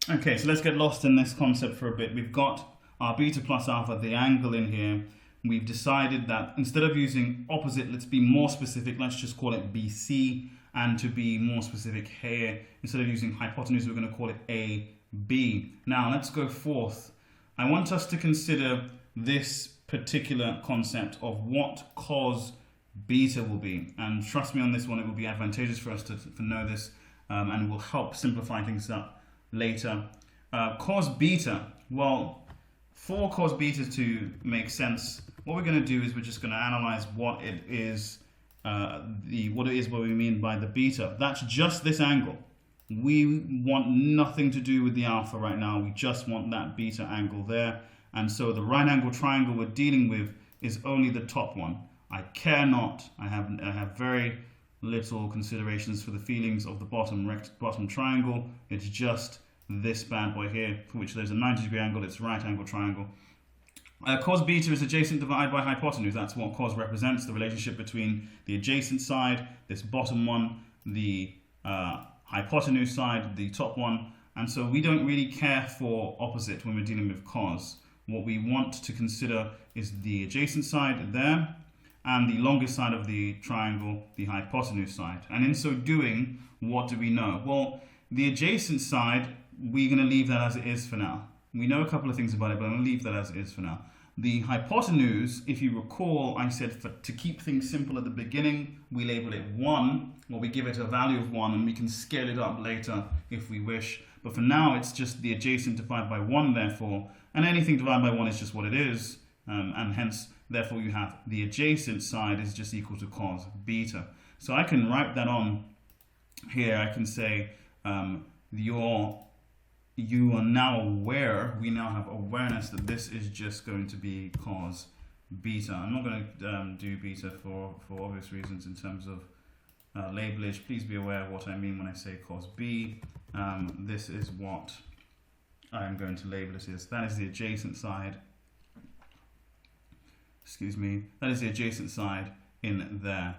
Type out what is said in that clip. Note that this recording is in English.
Okay, so let's get lost in this concept for a bit. We've got our beta plus alpha, the angle in here. We've decided that instead of using opposite, let's be more specific. Let's just call it BC. And to be more specific here, instead of using hypotenuse, we're going to call it AB. Now, let's go forth. I want us to consider this particular concept of what cos beta will be. And trust me on this one, it will be advantageous for us to know this, and will help simplify things up later. Cos beta, well, for cos beta to make sense, what we're going to do is we're just going to analyze what it is, what we mean by the beta. That's just this angle. We want nothing to do with the alpha right now. We just want that beta angle there. And so the right angle triangle we're dealing with is only the top one. I care not. I have very little considerations for the feelings of the bottom triangle. It's just this bad boy here, for which there's a 90-degree angle. It's right angle triangle. Cos beta is adjacent divided by hypotenuse. That's what cos represents, the relationship between the adjacent side, this bottom one, the hypotenuse side, the top one. And so we don't really care for opposite when we're dealing with cos. What we want to consider is the adjacent side there, and the longest side of the triangle, the hypotenuse side. And in so doing, what do we know? Well, the adjacent side, we're going to leave that as it is for now. We know a couple of things about it, but I'm going to leave that as it is for now. The hypotenuse, if you recall, I said to keep things simple at the beginning, we label it 1, or we give it a value of 1, and we can scale it up later if we wish. But for now, it's just the adjacent divided by 1, therefore, and anything divided by 1 is just what it is, and hence, therefore, you have the adjacent side is just equal to cos beta. So I can write that on here. I can say you are now aware, we now have awareness that this is just going to be cos beta. I'm not going to do beta for obvious reasons in terms of labelage. Please be aware of what I mean when I say cos b. This is what I'm going to label it as. That is the adjacent side. Excuse me. That is the adjacent side in there.